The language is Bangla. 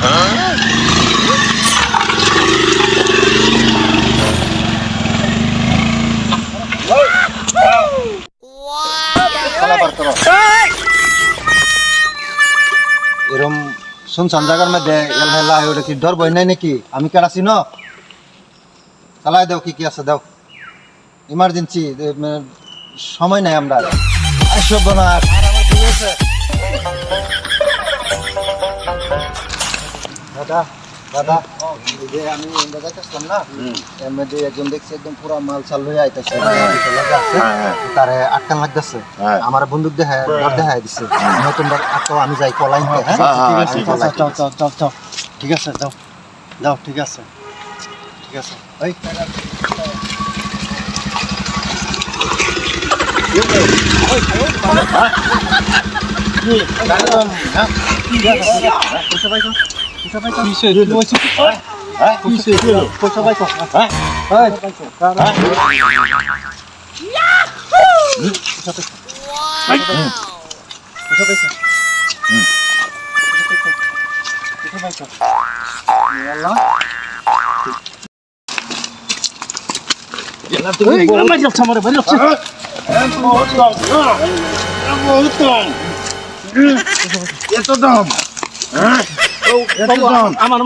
এরম শুনছান জায়গার মধ্যে এলহেলা ওটা কি ডর ভয় নাই নাকি? আমি কার আছি না, চালাই দাও কি কি আছে দাও, ইমার্জেন্সি সময় নাই আমরা আসব না। আর আমার ভুল হয়েছে দাদা, দাদা এই যে আমি যাইতেছিলাম না, এর মধ্যে একজন দেখছি একদম পুরো মাল চাল লইয়া আইতেছে, তারে আটকান লাগতেছে, আমার বন্দুক দেখায় ডর দেখায় দিচ্ছে, তোমরা আটকাও আমি যাই কলাই নিতে। হ্যাঁ ঠিক আছে, যাও যাও যাও যাও, ঠিক আছে যাও যাও, ঠিক আছে ঠিক আছে। ওই এত দাম, হ্যাঁ? এত দাম আমার